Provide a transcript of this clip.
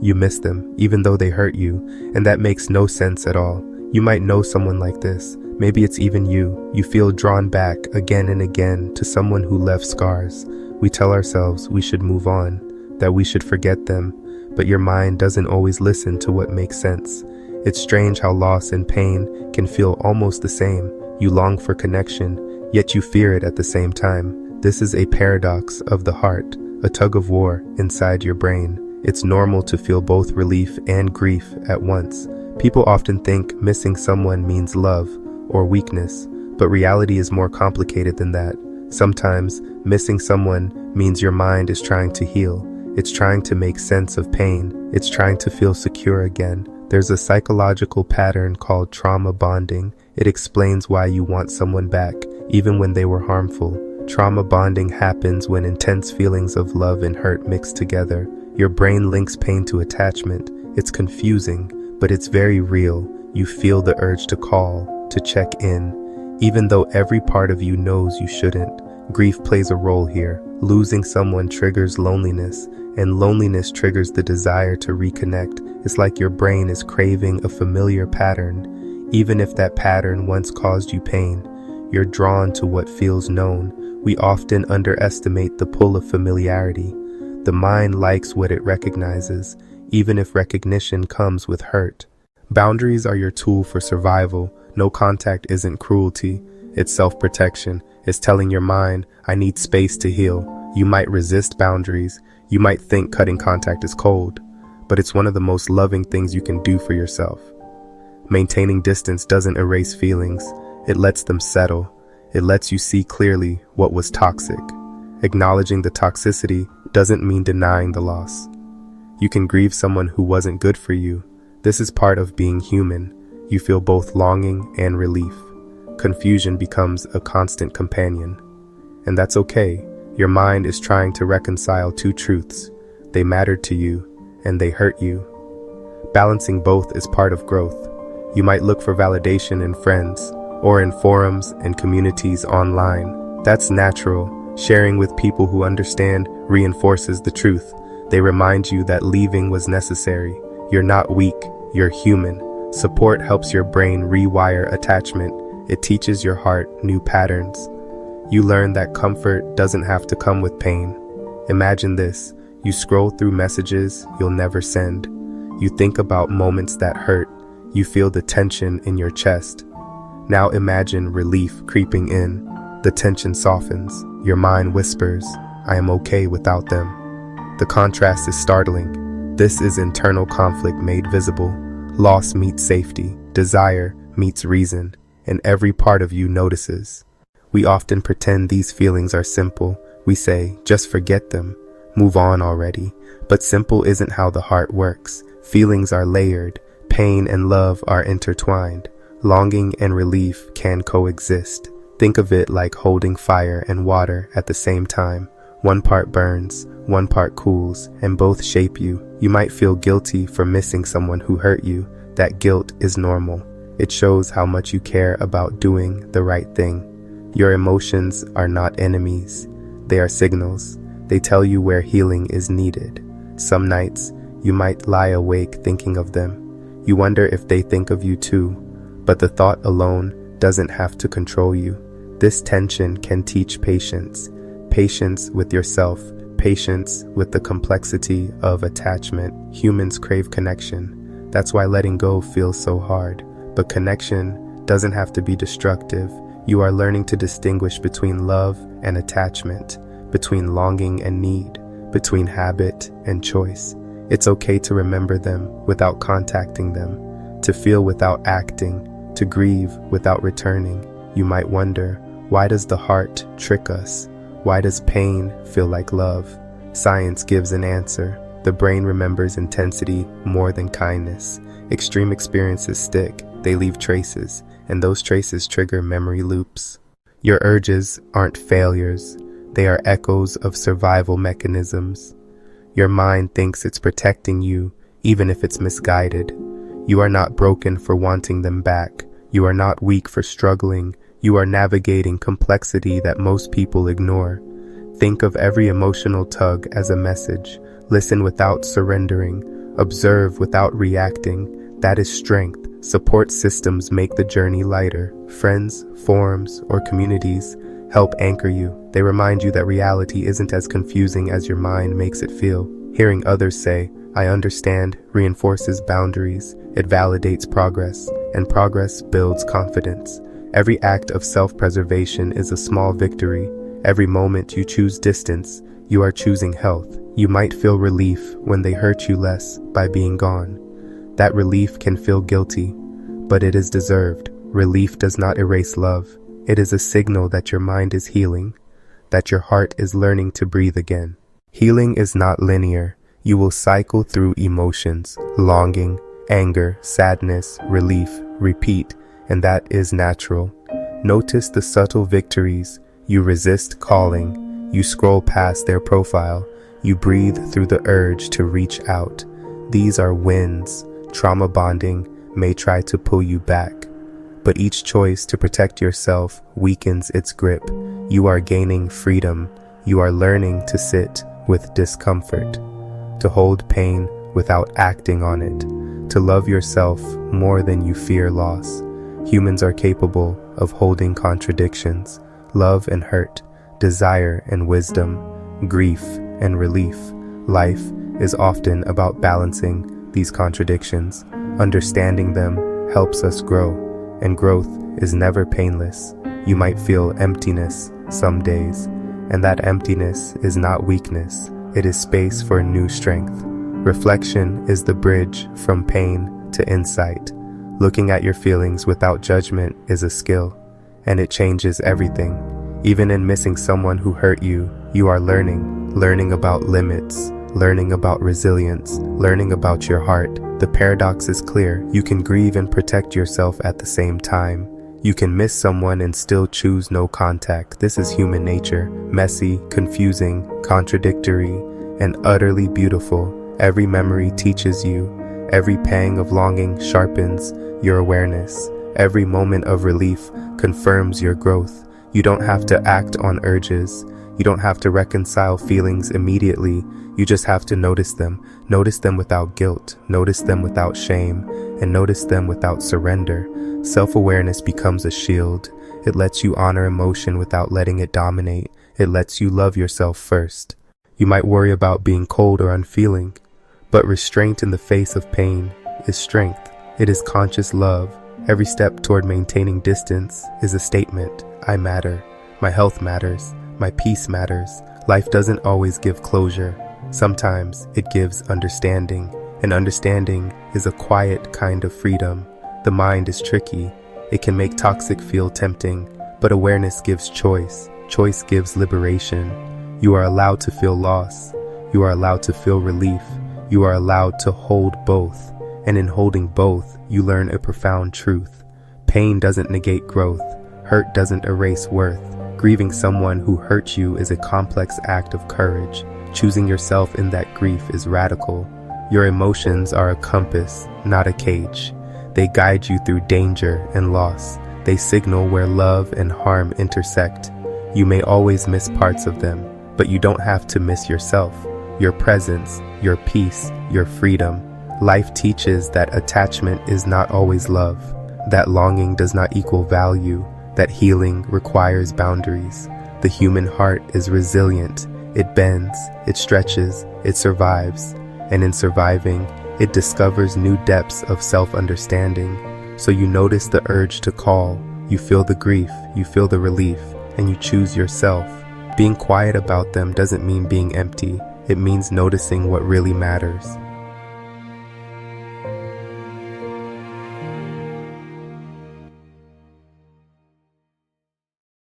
you miss them, even though they hurt you, and that makes no sense at all. You might know someone like this. Maybe it's even you. You feel drawn back again and again to someone who left scars. We tell ourselves we should move on, that we should forget them, but your mind doesn't always listen to what makes sense. It's strange how loss and pain can feel almost the same. You long for connection, yet you fear it at the same time. This is a paradox of the heart, a tug of war inside your brain. It's normal to feel both relief and grief at once. People often think missing someone means love or weakness, but reality is more complicated than that. Sometimes, missing someone means your mind is trying to heal. It's trying to make sense of pain. It's trying to feel secure again. There's a psychological pattern called trauma bonding. It explains why you want someone back, even when they were harmful. Trauma bonding happens when intense feelings of love and hurt mix together. Your brain links pain to attachment. It's confusing, but it's very real. You feel the urge to call, to check in, even though every part of you knows you shouldn't. Grief plays a role here. Losing someone triggers loneliness, and loneliness triggers the desire to reconnect. It's like your brain is craving a familiar pattern. Even if that pattern once caused you pain, you're drawn to what feels known. We often underestimate the pull of familiarity. The mind likes what it recognizes, even if recognition comes with hurt. Boundaries are your tool for survival. No contact isn't cruelty. It's self-protection. It's telling your mind, I need space to heal. You might resist boundaries. You might think cutting contact is cold, but it's one of the most loving things you can do for yourself. Maintaining distance doesn't erase feelings. It lets them settle. It lets you see clearly what was toxic. Acknowledging the toxicity doesn't mean denying the loss. You can grieve someone who wasn't good for you. This is part of being human. You feel both longing and relief. Confusion becomes a constant companion. And that's okay. Your mind is trying to reconcile two truths. They mattered to you, and they hurt you. Balancing both is part of growth. You might look for validation in friends, or in forums and communities online. That's natural. Sharing with people who understand reinforces the truth. They remind you that leaving was necessary. You're not weak, you're human. Support helps your brain rewire attachment. It teaches your heart new patterns. You learn that comfort doesn't have to come with pain. Imagine this. You scroll through messages you'll never send. You think about moments that hurt. You feel the tension in your chest. Now imagine relief creeping in. The tension softens. Your mind whispers, I am okay without them. The contrast is startling. This is internal conflict made visible. Loss meets safety. Desire meets reason. And every part of you notices. We often pretend these feelings are simple. We say, just forget them. Move on already. But simple isn't how the heart works. Feelings are layered. Pain and love are intertwined. Longing and relief can coexist. Think of it like holding fire and water at the same time. One part burns, one part cools, and both shape you. You might feel guilty for missing someone who hurt you. That guilt is normal. It shows how much you care about doing the right thing. Your emotions are not enemies. They are signals. They tell you where healing is needed. Some nights, you might lie awake thinking of them. You wonder if they think of you too. But the thought alone doesn't have to control you. This tension can teach patience. Patience with yourself. Patience with the complexity of attachment. Humans crave connection. That's why letting go feels so hard. But connection doesn't have to be destructive. You are learning to distinguish between love and attachment, between longing and need, between habit and choice. It's okay to remember them without contacting them, to feel without acting, to grieve without returning. You might wonder, why does the heart trick us? Why does pain feel like love? Science gives an answer. The brain remembers intensity more than kindness. Extreme experiences stick. They leave traces, and those traces trigger memory loops. Your urges aren't failures. They are echoes of survival mechanisms. Your mind thinks it's protecting you, even if it's misguided. You are not broken for wanting them back. You are not weak for struggling. You are navigating complexity that most people ignore. Think of every emotional tug as a message. Listen without surrendering. Observe without reacting. That is strength. Support systems make the journey lighter. Friends, forums, or communities help anchor you. They remind you that reality isn't as confusing as your mind makes it feel. Hearing others say, "I understand," reinforces boundaries. It validates progress, and progress builds confidence. Every act of self-preservation is a small victory. Every moment you choose distance, you are choosing health. You might feel relief when they hurt you less by being gone. That relief can feel guilty, but it is deserved. Relief does not erase love. It is a signal that your mind is healing, that your heart is learning to breathe again. Healing is not linear. You will cycle through emotions, longing, anger, sadness, relief, repeat, and that is natural. Notice the subtle victories. You resist calling. You scroll past their profile. You breathe through the urge to reach out. These are wins. Trauma bonding may try to pull you back, but each choice to protect yourself weakens its grip. You are gaining freedom. You are learning to sit with discomfort, to hold pain without acting on it, to love yourself more than you fear loss. Humans are capable of holding contradictions, love and hurt, desire and wisdom, grief and relief. Life is often about balancing these contradictions. Understanding them helps us grow, and growth is never painless. You might feel emptiness some days, and that emptiness is not weakness. It is space for new strength. Reflection is the bridge from pain to insight. Looking at your feelings without judgment is a skill, and it changes everything. Even in missing someone who hurt you, you are learning about limits, learning about resilience, learning about your heart. The paradox is clear. You can grieve and protect yourself at the same time. You can miss someone and still choose no contact. This is human nature, messy, confusing, contradictory, and utterly beautiful. Every memory teaches you. Every pang of longing sharpens your awareness. Every moment of relief confirms your growth. You don't have to act on urges. You don't have to reconcile feelings immediately. You just have to notice them. Notice them without guilt. Notice them without shame. And notice them without surrender. Self-awareness becomes a shield. It lets you honor emotion without letting it dominate. It lets you love yourself first. You might worry about being cold or unfeeling, but restraint in the face of pain is strength. It is conscious love. Every step toward maintaining distance is a statement. I matter. My health matters. My peace matters. Life doesn't always give closure. Sometimes it gives understanding, and understanding is a quiet kind of freedom. The mind is tricky. It can make toxic feel tempting, but awareness gives choice. Choice gives liberation. You are allowed to feel loss. You are allowed to feel relief. You are allowed to hold both. And in holding both, you learn a profound truth. Pain doesn't negate growth. Hurt doesn't erase worth. Grieving someone who hurt you is a complex act of courage. Choosing yourself in that grief is radical. Your emotions are a compass, not a cage. They guide you through danger and loss. They signal where love and harm intersect. You may always miss parts of them, but you don't have to miss yourself, your presence, your peace, your freedom. Life teaches that attachment is not always love, that longing does not equal value, that healing requires boundaries. The human heart is resilient. It bends, it stretches, it survives, and in surviving, it discovers new depths of self-understanding. So you notice the urge to call, you feel the grief, you feel the relief, and you choose yourself. Being quiet about them doesn't mean being empty. It means noticing what really matters.